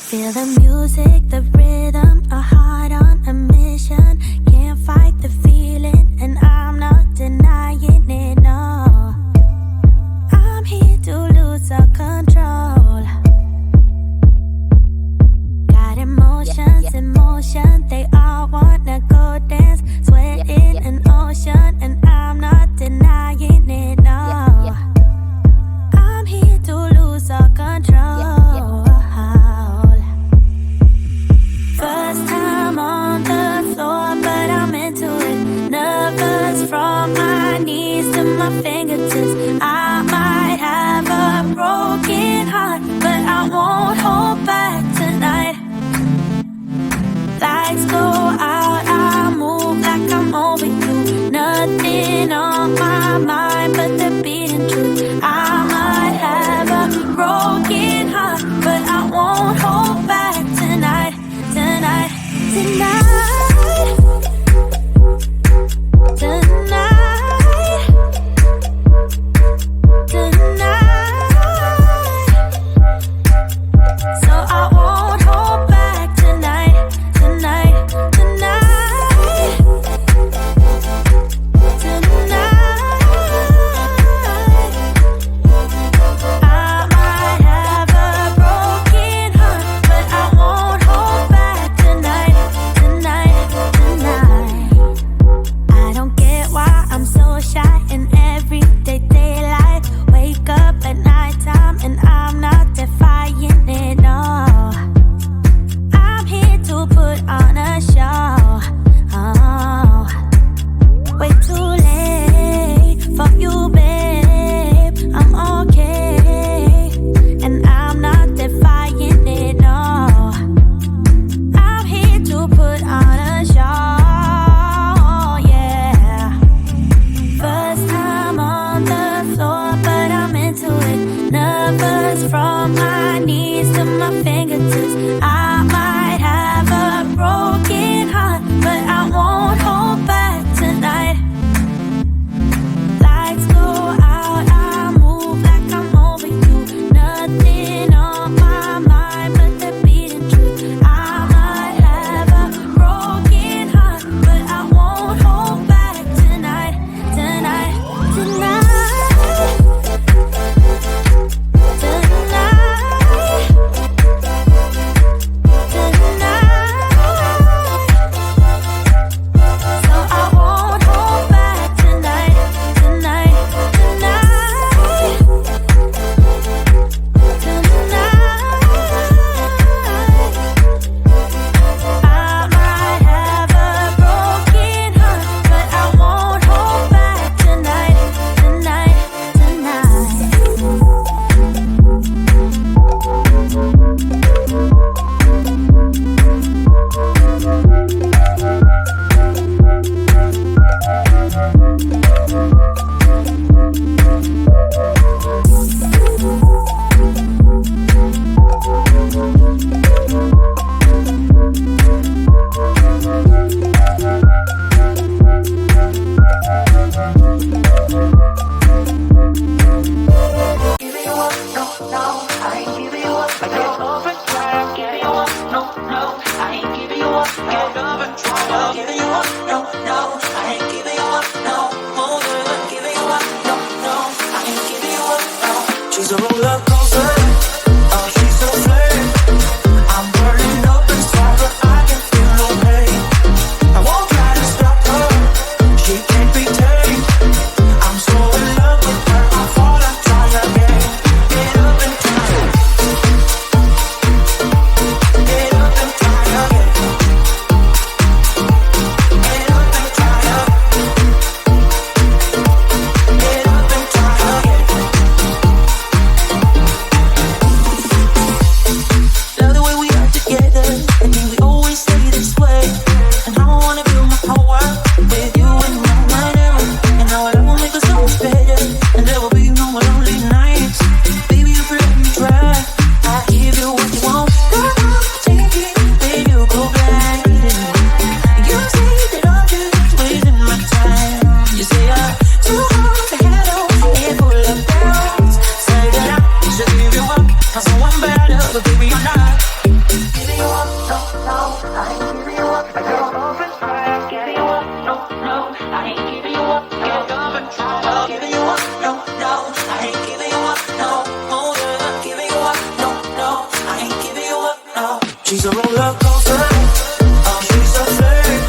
Feel the music, the rhythm, a heart on a mission. Can't fight the feeling, and I'm not denying it, no. I'm here to lose all control. Got emotions in motion, they all wanna go dance. Sweat in an ocean, and I'm not denying it, no. I'm here to lose all control. First time on the floor, but I'm into it. Nervous from my knees to my fingertips. I might have a broken heart, but I won't hold back tonight. Lights go out, I move like I'm over you. Nothing on my mind but the beating truth. I might have a broken heart, but I won't hold back tonight. Tonight, tonight, tonight, tonight. So I won't hold back tonight, tonight, tonight, tonight. I might have a broken heart, but I won't hold back tonight, tonight, tonight. I don't get why I'm so shy in everyday daylight. Wake up at nighttime and I'm not defying it, no. I'm here to put on a show. Oh, way too late for you, babe. I'm okay, and I'm not defying it, no. I'm here to put on a show, yeah. First time on the floor, but I'm into it. Nervous from my knees to my fingertips. I might have a broken heart, but I won't hold back tonight. Lights go out, I move like I'm over you. Nothing on my mind but the beating truth. I might have a broken heart, but I won't hold back tonight, tonight, tonight, so I won't hold back tonight, tonight, tonight, I might have a broken heart, but I won't hold back tonight, tonight, She's a roller coaster. Oh, she's a flame. I'm burning up inside, but I can feel no pain. I won't try to stop her. She can't be tamed. I'm so in love with her. I fall and try again. Get up and try. Get up and try again. Get up and try again. Get up and try again. Love the way we are together. I think we always stay this way. And I wanna build my whole world with you in my mind. And our love will make us so much better. And there will be no more lonely nights. Baby, if you let me try, I give you what you want. Girl, I'll take it, baby, you go blind. You say that I'm just wasting my time. You say I'm too hard to handle and full of doubts. Say that I should give you up. I'm so better, but baby, you're not. She's a roller coaster. Oh, she's a flirt.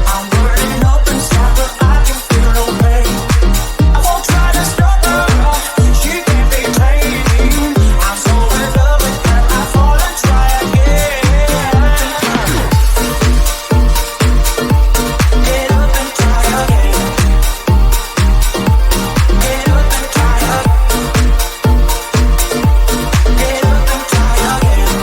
I'm burning up inside, but I can feel no pain. I won't try to stop her. She can't be tamed. I'm so in love with her. I fall and try again. Get up and try again. Get up and try again. Get up and try again.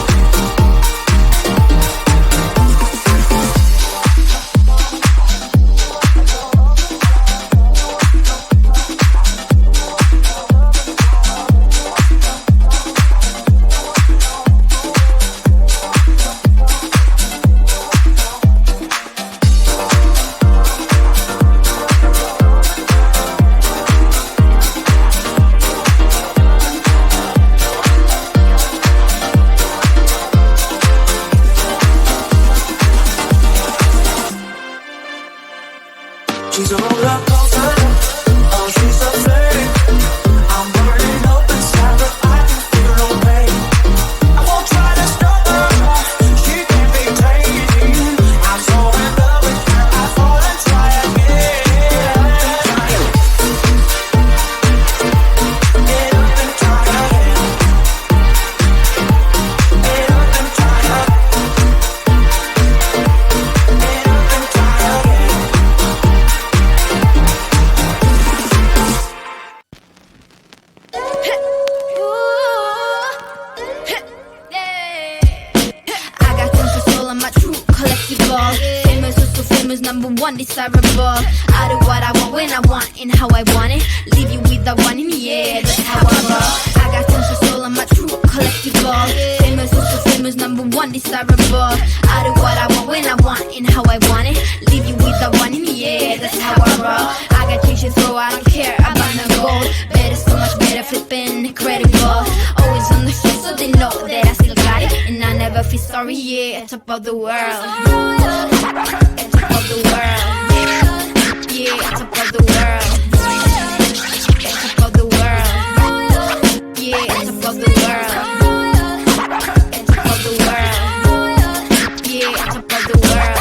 She's a roller coaster. Oh, she's a flirt. I'm burning up inside, but I can feel no pain. I won't try to stop her. She can't be tamed. I'm so in love with her. I fall and try again. Get up and try again. Get up and try again. Get up and try again. I got control of my true collectible. Famous, so famous, number one desirable. I do what I want when I want and how I want it. Leave you with the one in the air, that's how I roll. I got control of my true collectible. Famous, so famous, number one desirable. I do what I want when I want and how I want it. Leave you with the one in the air, that's how I roll. I got changes, so I don't care about no gold. Better, so much better, flipping incredible. Always on the show, so they know that I still got it. And I never feel sorry, yeah, top of the world. Top of the world. Yeah, top of the world. Top of the world. Yeah, top of the world. Top of the world. Yeah, top of the world.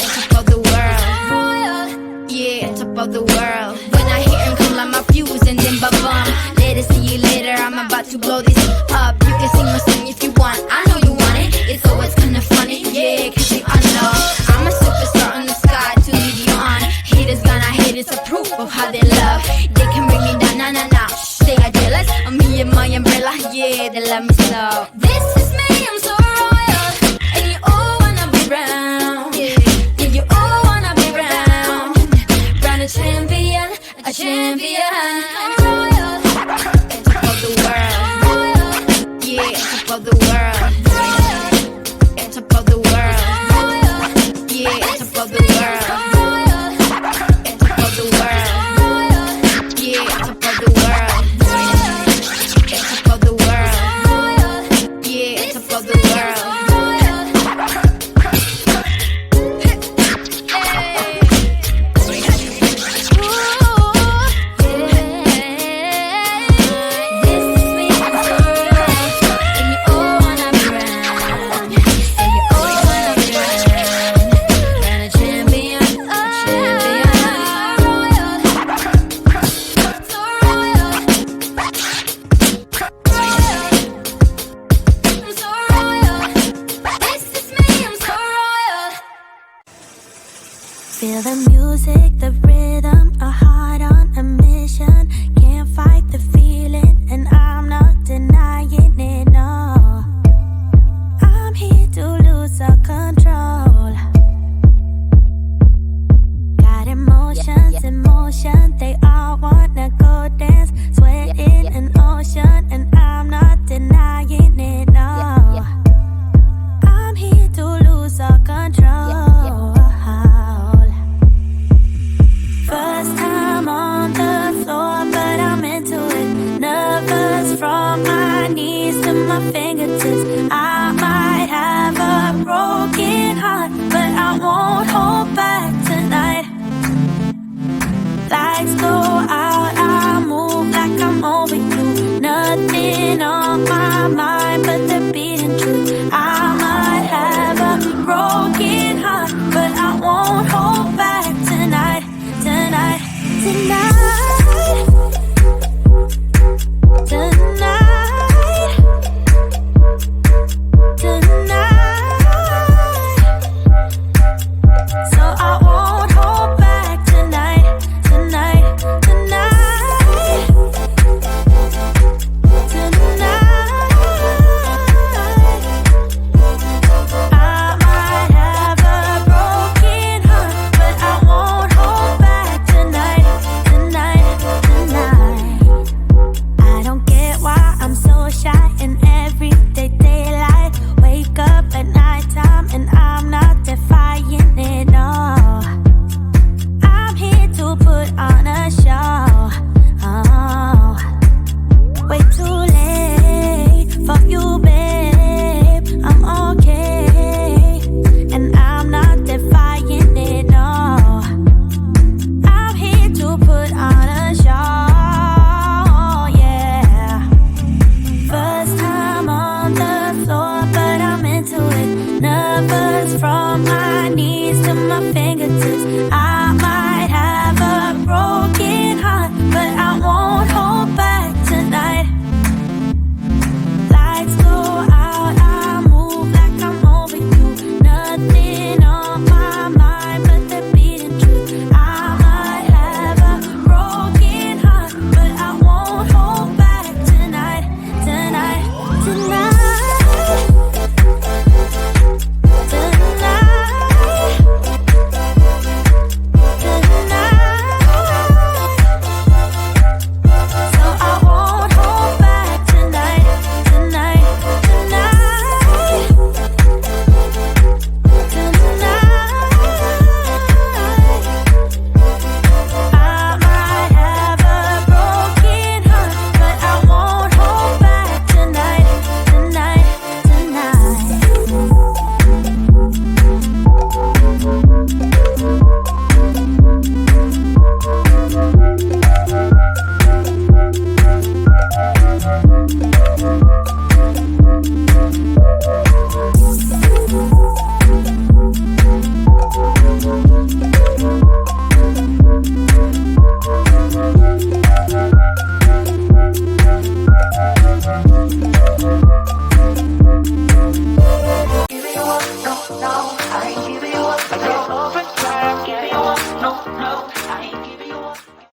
Top of the world. Yeah, top of the world. When I hear him come like my fuse and then ba-bum. Later, see you later, I'm about to blow this up. You can sing my song if you want, I know you want it. It's always kinda funny, yeah, cause you all know I'm a superstar on the sky to lead you on. Haters gonna hate, it's a proof of how they love. They can bring me down, nah, nah, nah. Shh, they are jealous of me and my umbrella, yeah, they love me so. This is me, I'm so royal, and you all wanna be round. Yeah, you all wanna be round. Round a champion, a champion. I'm royal, and top of the world. Yeah, top of the world. And top of the world. Yeah, top of the world. And top of the world. Yeah, top of the world. And top of the world. Yeah, top of the world. Feel the music, the rhythm, a heart on a mission. Can't fight the feeling, and I'm not denying it, no. I'm here to lose all control. Got emotions, emotion, they all wanna go dance. Sweat in an ocean, and I'm not denying it, no. I'm here to lose all control. First time on the floor, but I'm into it. Nervous from my knees to my fingertips. I might have a broken heart, but I won't hold back tonight. Lights go out, I move like I'm over you. Nothing on my mind but the beating truth. fingertips. I might have a broken heart, but I won't hold back tonight. Lights go out, I move like I'm over you. Nothing on my mind but the beating truth. I might have a broken heart, but I won't hold back tonight, tonight, tonight. No, I ain't giving you up. I don't know if it's right. I'm giving you up. No, I ain't giving